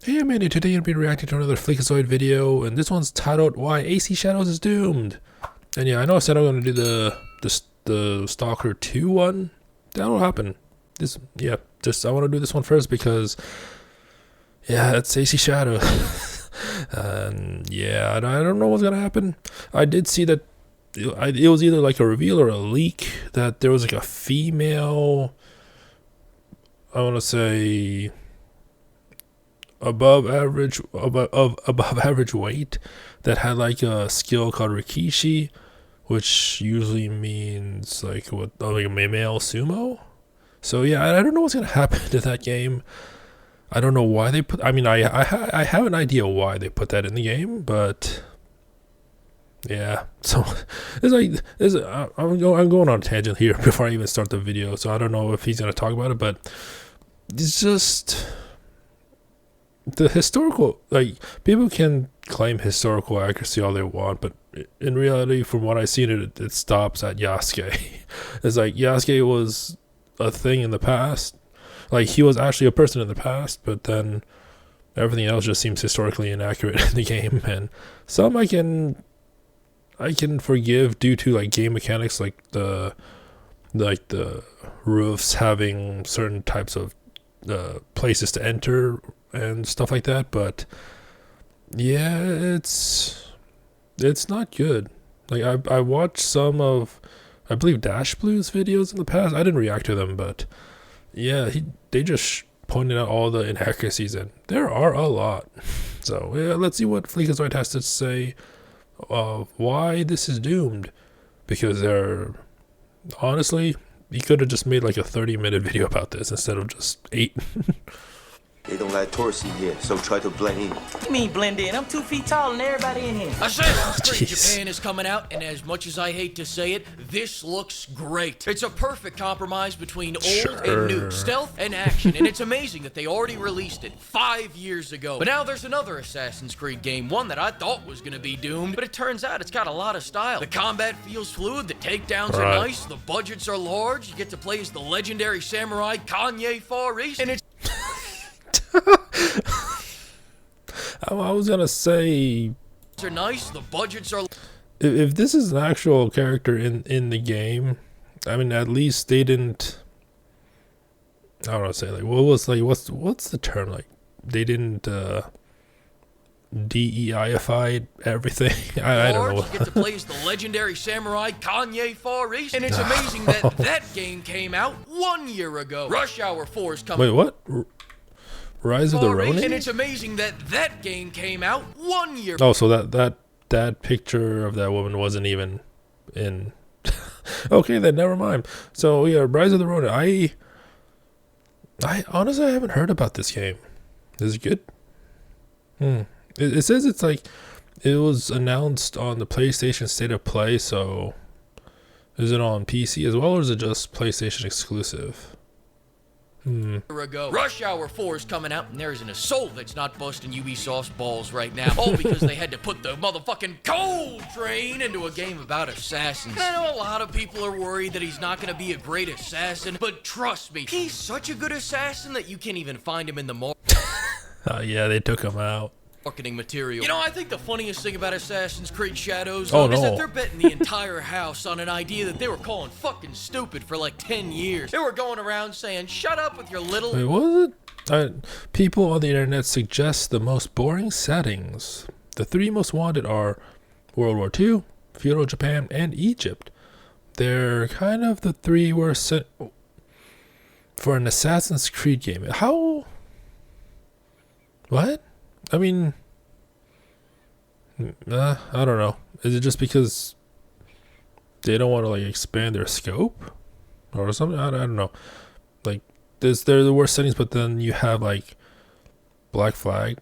Hey, I'm Andy. Today I'll be reacting to another FLEEKAZOID video, and this one's titled "Why AC Shadows is Doomed." And yeah, I know I said I'm gonna do the Stalker 2 one. That'll happen. I want to do this one first because it's AC Shadow. And yeah, I don't know what's gonna happen. I did see that it was either like a reveal or a leak that there was like a female. I want to say above average weight that had like a skill called Rikishi, which usually means like a male sumo. So yeah, I don't know what's gonna happen to that game. I don't know why they put. I mean, I have an idea why they put that in the game, but yeah. So I'm going on a tangent here before I even start the video. So I don't know if he's gonna talk about it, but it's just the historical, like, people can claim historical accuracy all they want, but in reality, from what I've seen, it stops at Yasuke. It's like Yasuke was a thing in the past, like he was actually a person in the past, but then everything else just seems historically inaccurate in the game. And some I can forgive due to like game mechanics, like the roofs having certain types of places to enter and stuff like that. But yeah, it's not good. Like I watched some of, I believe, Dash Blue's videos in the past. I didn't react to them, but yeah, they just pointed out all the inaccuracies, and there are a lot. So yeah, let's see what FLEEKAZOID has to say of why this is doomed, because they're honestly, he could have just made like a 30-minute video about this instead of just 8. They don't like tourists in here, so try to blend in. What you mean blend in? I'm 2 feet taller than everybody in here. I said Spring Japan is coming out, and as much as I hate to say it, this looks great. It's a perfect compromise between old and new, stealth and action, and it's amazing that they already released it 5 years ago. But now there's another Assassin's Creed game, one that I thought was gonna be doomed, but it turns out it's got a lot of style. The combat feels fluid, the takedowns are nice, the budgets are large, you get to play as the legendary samurai Kanye Far East, and it's I was gonna say, are nice, the budgets are. If this is an actual character in the game, I mean, at least they didn't. I don't want to say, like, what's the term, like, they didn't DEIify everything. I don't know. You get to play as the legendary samurai Kanye Far East, and it's amazing that that game came out 1 year ago. Rush Hour 4 is coming. Wait, what? Rise of the Ronin? And it's amazing that that game came out 1 year. Oh, so that picture of that woman wasn't even in. Okay, then never mind. So yeah, Rise of the Ronin. I honestly, I haven't heard about this game. Is it good? It says it's like it was announced on the PlayStation State of Play. So is it on PC as well, or is it just PlayStation exclusive? Ago. Rush Hour 4 is coming out, and there isn't a soul that's not busting Ubisoft's balls right now. All because they had to put the motherfucking coal train into a game about assassins. And I know a lot of people are worried that he's not going to be a great assassin, but trust me, he's such a good assassin that you can't even find him in the Yeah, they took him out. marketing material. You know, I think the funniest thing about Assassin's Creed Shadows is that they're betting the entire house on an idea that they were calling fucking stupid for like 10 years. They were going around saying, shut up with your little... Wait, what was it? People on the internet suggest the most boring settings. The 3 most wanted are World War II, feudal Japan, and Egypt. They're kind of the 3 worst set for an Assassin's Creed game. How? What? I mean, I don't know. Is it just because they don't want to like expand their scope or something? I don't know. Like, they're the worst settings, but then you have like Black Flag,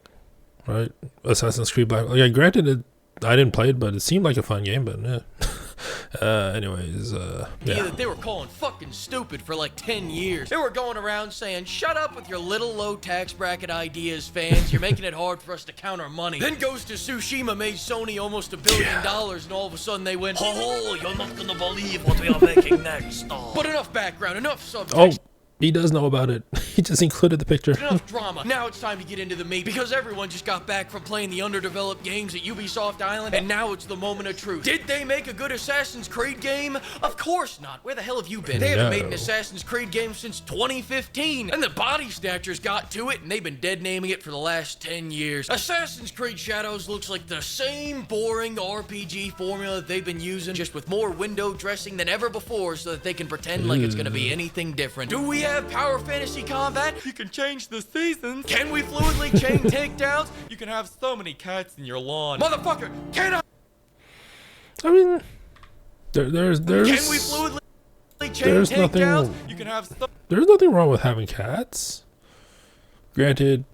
right? Assassin's Creed Black. Like, granted, I didn't play it, but it seemed like a fun game. But yeah. Anyways, yeah. That they were calling fucking stupid for like 10 years. They were going around saying, shut up with your little low tax bracket ideas, fans. You're making it hard for us to count our money. Then Ghost of Tsushima made Sony almost $1 billion, and all of a sudden they went, oh, you're not gonna believe what we are making next. But enough background, enough subtext. He does know about it. He just included the picture. Enough drama. Now it's time to get into the meat, because everyone just got back from playing the underdeveloped games at Ubisoft Island, and now it's the moment of truth. Did they make a good Assassin's Creed game? Of course not. Where the hell have you been? They haven't made an Assassin's Creed game since 2015, and the Body Snatchers got to it, and they've been dead naming it for the last 10 years. Assassin's Creed Shadows looks like the same boring RPG formula that they've been using, just with more window dressing than ever before, so that they can pretend like it's gonna be anything different. Do we have power fantasy combat? You can change the seasons. Can we fluidly chain takedowns? You can have so many cats in your lawn. Motherfucker, can I? I mean, there's Can we fluidly chain there's takedowns? nothing. You can have so There's nothing wrong with having cats. Granted,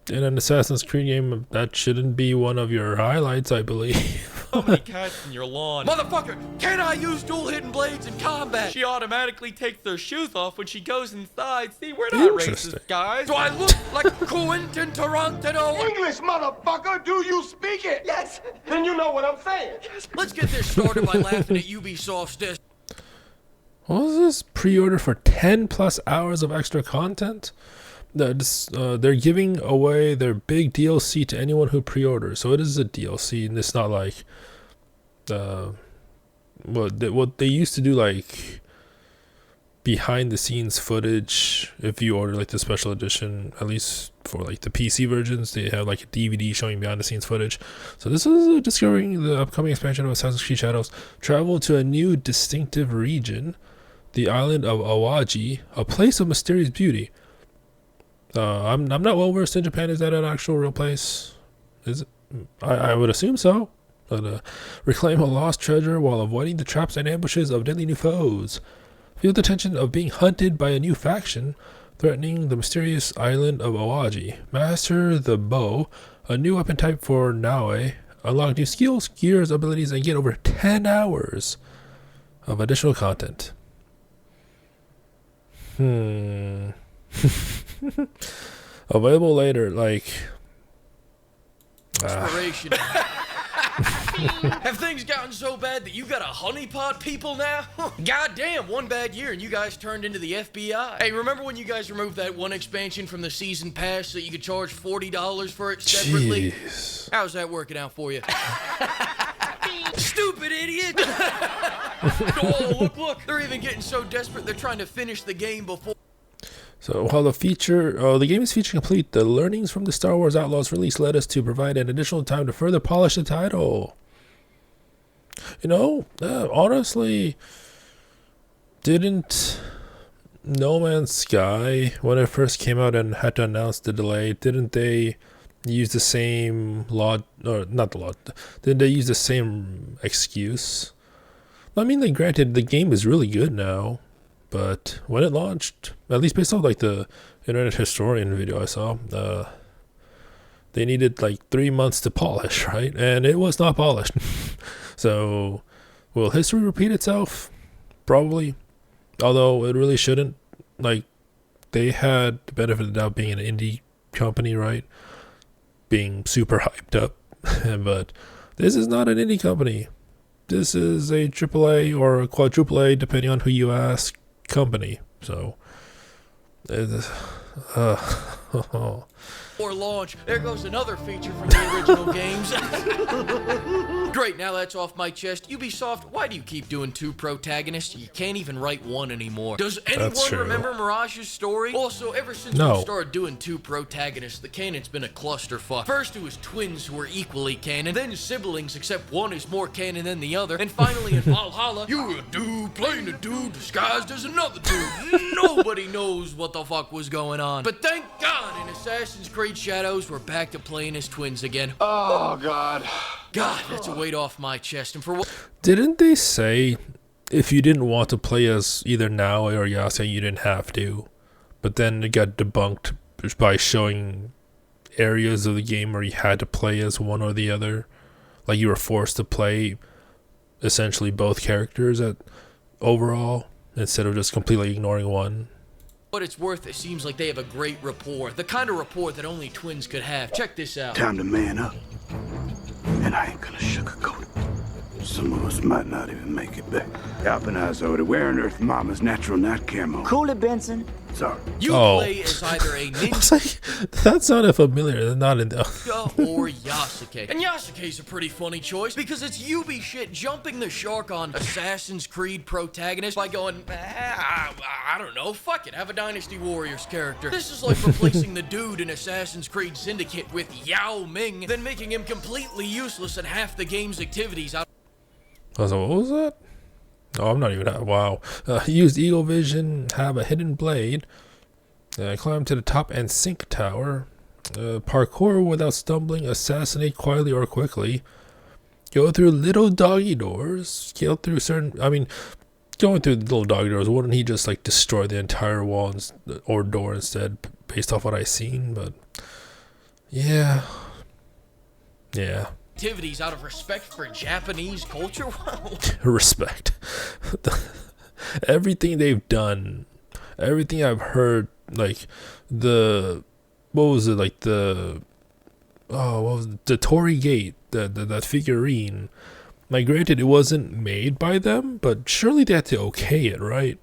in an Assassin's Creed game, that shouldn't be one of your highlights, I believe. many cats in your lawn. Motherfucker, can I use dual hidden blades in combat? She automatically takes their shoes off when she goes inside. See, we're not Interesting. racist, guys. Do I look like Quentin Tarantino? English, motherfucker! Do you speak it? Yes! Then you know what I'm saying. Let's get this started by laughing at Ubisoft's desk. What was this pre-order for 10 plus hours of extra content? They're giving away their big DLC to anyone who pre-orders. So it is a DLC, and it's not like what they used to do, like behind the scenes footage. If you order like the special edition, at least for like the PC versions, they have like a DVD showing behind the scenes footage. So this is discovering the upcoming expansion of Assassin's Creed Shadows. Travel to a new distinctive region, the island of Awaji, a place of mysterious beauty. I'm not well versed in Japan. Is that an actual real place? Is it? I would assume so. But reclaim a lost treasure while avoiding the traps and ambushes of deadly new foes. Feel the tension of being hunted by a new faction threatening the mysterious island of Awaji. Master the bow, a new weapon type for Naue. Unlock new skills, gears, abilities, and get over 10 hours of additional content. Available later, like Inspiration. Have things gotten so bad that you got a honeypot people now? Goddamn, one bad year and you guys turned into the FBI. Hey, remember when you guys removed that one expansion from the season pass so you could charge $40 for it separately? jeez. How's that working out for you? Stupid idiot! Oh, look, they're even getting so desperate they're trying to finish the game before. So while the game is feature complete, the learnings from the Star Wars Outlaws release led us to provide an additional time to further polish the title. You know, honestly, didn't No Man's Sky, when it first came out and had to announce the delay, didn't they use the same didn't they use the same excuse? I mean, like, granted, the game is really good now. But when it launched, at least based on like the Internet Historian video I saw, they needed like 3 months to polish, right? And it was not polished. So, will history repeat itself? Probably. Although it really shouldn't. Like, they had the benefit of the doubt being an indie company, right? Being super hyped up. But this is not an indie company. This is a AAA or a quadruple A, depending on who you ask, company. So Or launch. There goes another feature from the original games. Great, now that's off my chest. Ubisoft, why do you keep doing 2 protagonists? You can't even write one anymore. Does anyone remember Mirage's story? Also, ever since we started doing 2 protagonists, the canon's been a clusterfuck. First it was twins who were equally canon, then siblings except one is more canon than the other, and finally in Valhalla, you're a dude playing a dude disguised as another dude. Nobody knows what the fuck was going on. But thank God in Assassin's Creed Shadows, we're back to playing as twins again. Oh, God. God, that's a weight off my chest. And for what? Didn't they say if you didn't want to play as either Naue or Yasuo, you didn't have to? But then it got debunked just by showing areas of the game where you had to play as one or the other. Like you were forced to play essentially both characters overall instead of just completely ignoring one. What it's worth, it seems like they have a great rapport. The kind of rapport that only twins could have. Check this out. Time to man up. And I ain't gonna sugarcoat it. Some of us might not even make it back. FLEEKAZOID, where on earth Mama's natural knot camo? Cool it, Benson. Sorry. You play as either a I was ninja like, that sounded familiar. They're not in the. or Yasuke. And Yasuke's a pretty funny choice because it's Yubi shit jumping the shark on Assassin's Creed protagonists by going, I don't know, fuck it, have a Dynasty Warriors character. This is like replacing the dude in Assassin's Creed Syndicate with Yao Ming, then making him completely useless in half the game's activities. I was like, what was that? Oh, I'm not even. Wow. Used Eagle Vision, have a hidden blade. Climb to the top and sink tower. Parkour without stumbling. Assassinate quietly or quickly. Go through little doggy doors. Scale through certain. I mean, going through the little doggy doors. Wouldn't he just like destroy the entire wall or door instead, based off what I seen? But yeah. Activities out of respect for Japanese culture. Respect. Everything they've done, everything I've heard, like the Torii Gate, that figurine. Like, granted, it wasn't made by them, but surely they had to okay it, right?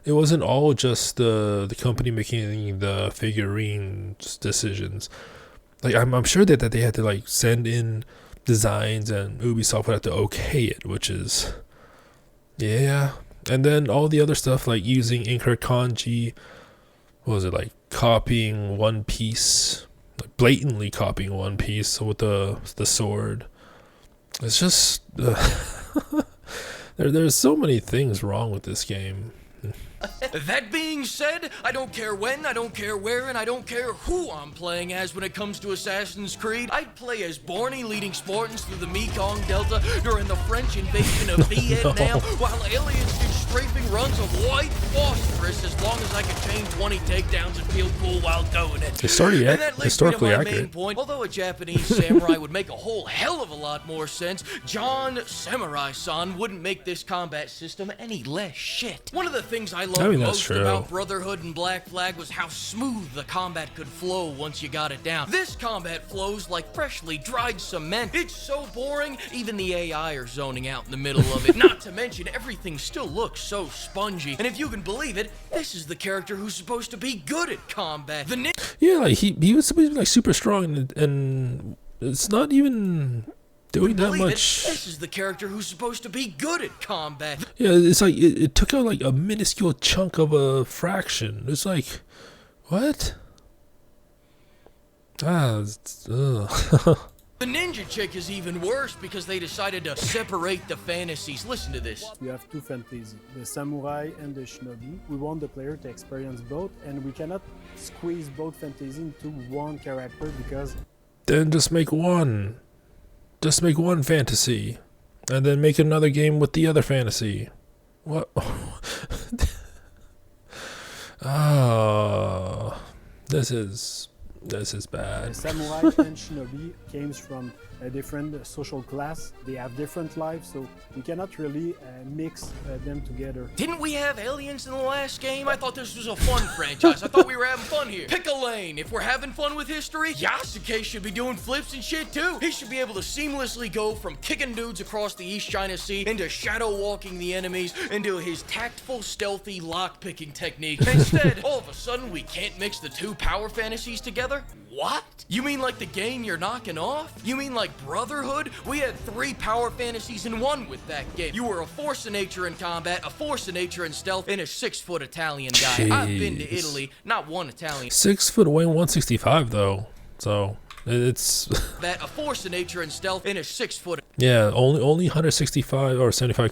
It wasn't all just the company making the figurines decisions. Like, I'm sure that they had to like send in designs and Ubisoft would have to okay it, which is, yeah. And then all the other stuff like using incorrect kanji, what was it, like copying One Piece, like blatantly copying One Piece with the sword. It's just there's so many things wrong with this game. That being said, I don't care when, I don't care where, and I don't care who I'm playing as when it comes to Assassin's Creed. I'd play as Barney leading Spartans through the Mekong Delta during the French invasion of Vietnam, while aliens do strafing runs of white phosphorus as long as I can chain 20 takedowns and feel cool while doing it. Historically Main accurate. point. Although a Japanese samurai would make a whole hell of a lot more sense, John Samurai-san wouldn't make this combat system any less shit. One of the things I loved most about Brotherhood and Black Flag was how smooth the combat could flow once you got it down. This combat flows like freshly dried cement. It's so boring, even the AI are zoning out in the middle of it. Not to mention, everything still looks so spongy. And if you can believe it, this is the character who's supposed to be good at combat. Yeah, like he was supposed to be like super strong, and it's not even doing that much. This is the character who's supposed to be good at combat. Yeah, it's like it took out like a minuscule chunk of a fraction. It's like, what? The ninja chick is even worse because they decided to separate the fantasies. Listen to this. We have two fantasies, the samurai and the shinobi. We want the player to experience both, and we cannot squeeze both fantasies into one character because... Then just make one. Just make one fantasy. And then make another game with the other fantasy. What? Oh, this is bad. Samurai and shinobi came from a different social class. They have different lives, so we cannot really mix them together. Didn't we have aliens in the last game? I thought this was a fun franchise. I thought we were having fun here. Pick a lane. If we're having fun with history, Yasuke should be doing flips and shit too. He should be able to seamlessly go from kicking dudes across the East China Sea into shadow walking the enemies into his tactful, stealthy lock-picking technique. Instead, all of a sudden, we can't mix the two power fantasies together? What? You mean like the game you're knocking off? You mean like Brotherhood? We had 3 power fantasies in one with that game. You were a force of nature in combat, a force of nature in stealth, and a 6-foot Italian guy. Jeez. I've been to Italy, not one Italian. 6 foot, weighing 165 though, so it's that a force of nature in stealth and a 6-foot. Yeah, only 165 or 75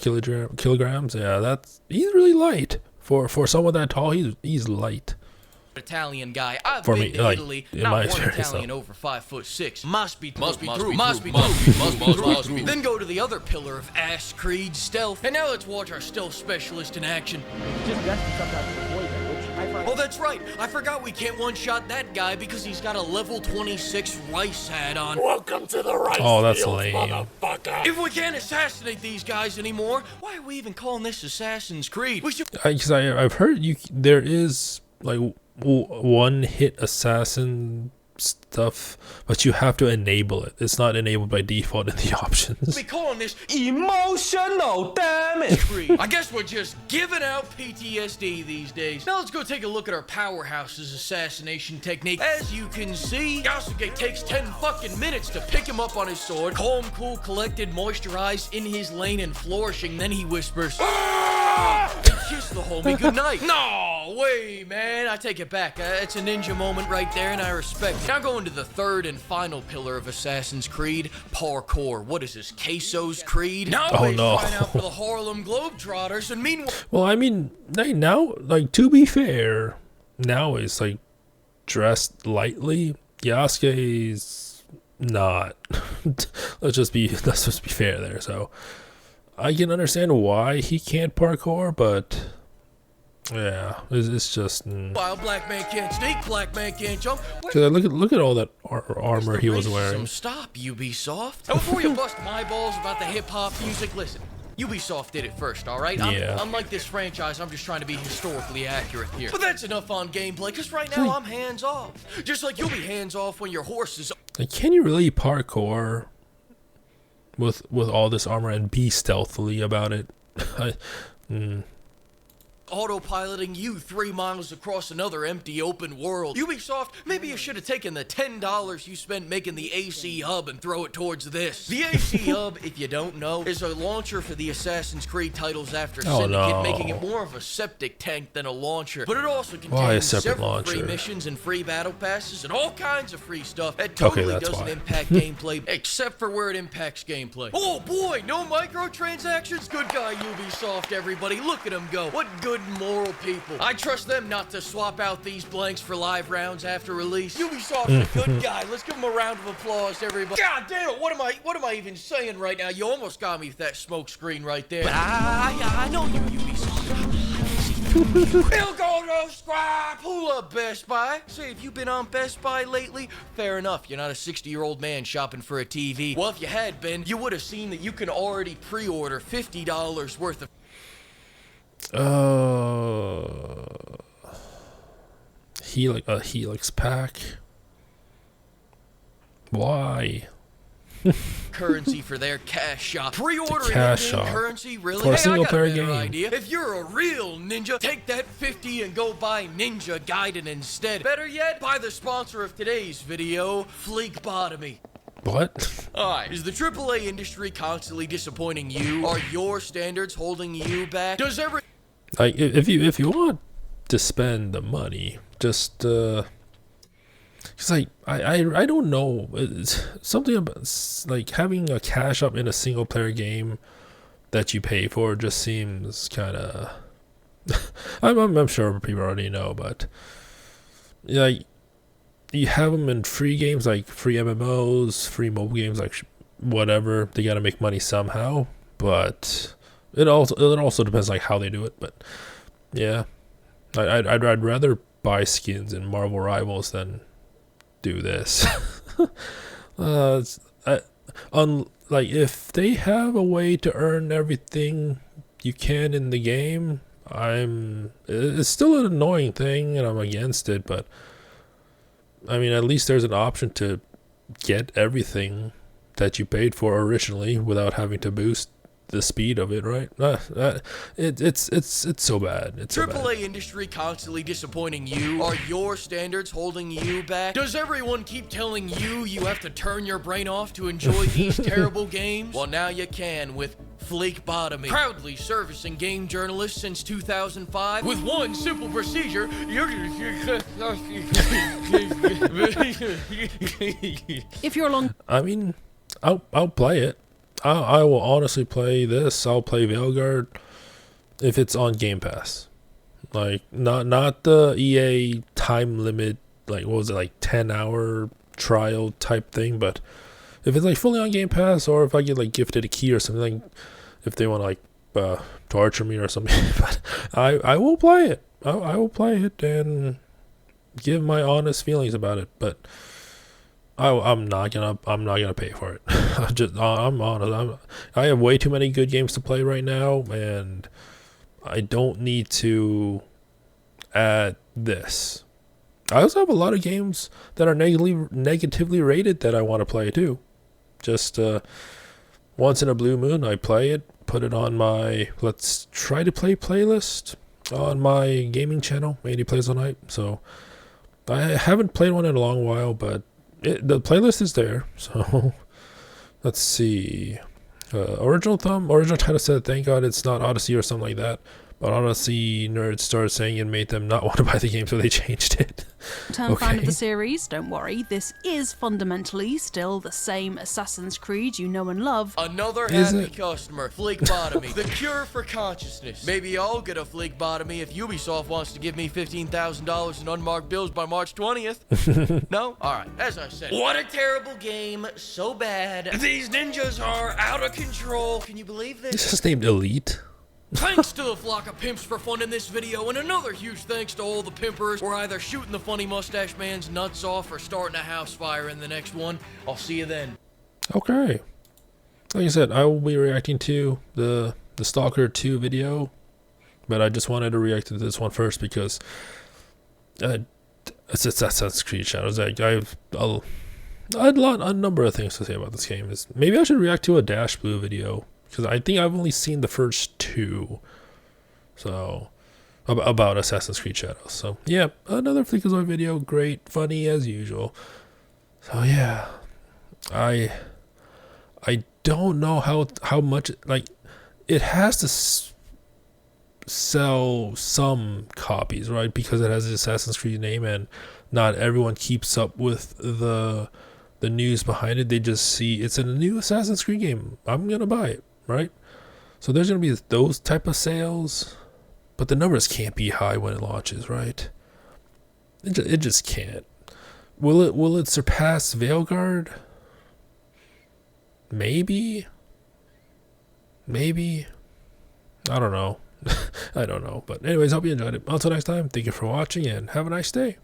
kilograms. Yeah, he's really light for someone that tall. He's light. Italian guy. I've For been me, to like, Italy, in not my one experience, Italian though. over 5'6". Must be true. Then Then go to the other pillar of Ass Creed, stealth. And now let's watch our stealth specialist in action. Just best to come back to the point, which I find... Oh, that's right. I forgot we can't one-shot that guy because he's got a level 26 rice hat on. Welcome to the rice Oh, that's fields, lame. motherfucker. If we can't assassinate these guys anymore, why are we even calling this Assassin's Creed? We should... Because I've heard there is like one hit assassin stuff, but you have to enable it. It's not enabled by default in the options. Be calling this emotional damage. I guess we're just giving out PTSD these days. Now let's go take a look at our powerhouse's assassination technique. As you can see, Yasuke takes 10 fucking minutes to pick him up on his sword, calm, cool, collected, moisturized, in his lane and flourishing. Then he whispers, "Ah!" and kiss the homie goodnight. No way, man. I take it back. It's a ninja moment right there, and I respect it. Now going to the third and final pillar of Assassin's Creed, parkour. What is this, Queso's Creed? Now Oh, no. trying out for the Harlem Globetrotters, and meanwhile... Well, I mean, now, like, to be fair, now it's like dressed lightly. Yasuke's not. let's just be fair there. So I can understand why he can't parkour, but yeah, it's just. While black man can't sneak, black man can't jump. Look at all that armor he was wearing. Stop, Ubisoft. Now, before you bust my balls about the hip-hop music, listen. Ubisoft did it first, alright? Yeah. Unlike this franchise, I'm just trying to be historically accurate here. But that's enough on gameplay, because right now I'm hands-off. Just like you'll be hands-off when your horse is... Like, can you really parkour with all this armor and be stealthily about it? autopiloting you 3 miles across another empty open world. Ubisoft, maybe you should have taken the $10 you spent making the AC Hub and throw it towards this. The AC Hub, if you don't know, is a launcher for the Assassin's Creed titles after Syndicate, making it more of a septic tank than a launcher. But it also contains several free missions and free battle passes and all kinds of free stuff that totally doesn't impact gameplay, except for where it impacts gameplay. Oh boy, no microtransactions? Good guy Ubisoft, everybody. Look at them go. What good moral people. I trust them not to swap out these blanks for live rounds after release. Ubisoft's a good guy. Let's give him a round of applause, everybody. God damn it, what am I even saying right now? You almost got me with that smoke screen right there. But I know you, Ubisoft. He'll go to Squad. Pull up Best Buy. Say, have you been on Best Buy lately? Fair enough, you're not a 60-year-old man shopping for a TV. Well, if you had been, you would have seen that you can already pre-order $50 worth of Helix pack. Why? currency for their cash shop. Pre-ordering currency, really? For a single player I got a better game. idea. If you're a real ninja, take that 50 and go buy Ninja Gaiden instead. Better yet, buy the sponsor of today's video, FLEEKAZOID. What? Alright, is the AAA industry constantly disappointing you? Are your standards holding you back? Does every... Like, if you want to spend the money, just, cause like, I don't know, it's something about, like, having a cash up in a single player game that you pay for just seems kind of, I'm sure people already know, but, like, you have them in free games, like free MMOs, free mobile games, like whatever, they gotta make money somehow, but it also depends like how they do it. But yeah, I'd rather buy skins in Marvel Rivals than do this. Like if they have a way to earn everything you can in the game, it's still an annoying thing and I'm against it, but I mean, at least there's an option to get everything that you paid for originally without having to boost the speed of it, right? It's so bad. It's so bad. AAA industry constantly disappointing you? Are your standards holding you back? Does everyone keep telling you you have to turn your brain off to enjoy these terrible games? Well, now you can with FLEEKAZOID. Proudly servicing game journalists since 2005 with one simple procedure. If you're long, I mean, I'll play it. I will honestly play this. I'll play Veilguard if it's on Game Pass. Like not the EA time limit, like what was it, like 10-hour trial type thing, but if it's like fully on Game Pass, or if I get like gifted a key or something, like, if they want to like torture me or something, but I will play it. I will play it and give my honest feelings about it, but I'm not gonna pay for it. I'm honest. I have way too many good games to play right now, and I don't need to add this. I also have a lot of games that are negatively rated that I want to play too. Just once in a blue moon, I play it, put it on my let's try to play playlist on my gaming channel, 80 Plays All Night. So I haven't played one in a long while, but the playlist is there. So let's see. Original title said, "Thank God it's not Odyssey or something like that." But Odyssey nerds started saying it made them not want to buy the game, so they changed it. Fan of the series, don't worry. This is fundamentally still the same Assassin's Creed you know and love. Another happy customer. Fleekbotomy. The cure for consciousness. Maybe I'll get a fleekbotomy if Ubisoft wants to give me $15,000 in unmarked bills by March 20th. No? Alright, as I said. What a terrible game. So bad. These ninjas are out of control. Can you believe this? This is named Elite. Thanks to the flock of pimps for funding this video, and another huge thanks to all the pimpers. We're either shooting the funny mustache man's nuts off or starting a house fire in the next one. I'll see you then. Okay. Like I said, I will be reacting to the Stalker 2 video, but I just wanted to react to this one first because it's Assassin's Creed Shadows. Like, I have a number of things to say about this game. Maybe I should react to a Dash Blue video, because I think I've only seen the first 2, so about Assassin's Creed Shadows. So yeah, another FLEEKAZOID video, great, funny as usual. So yeah, I don't know how much, like, it has to sell some copies, right? Because it has the Assassin's Creed name, and not everyone keeps up with the news behind it. They just see it's in a new Assassin's Creed game, I'm gonna buy it. Right, so there's gonna be those type of sales, but the numbers can't be high when it launches, right? It just can't. Will it surpass Veilguard? Maybe. I don't know. I don't know. But anyways, hope you enjoyed it. Until next time, thank you for watching and have a nice day.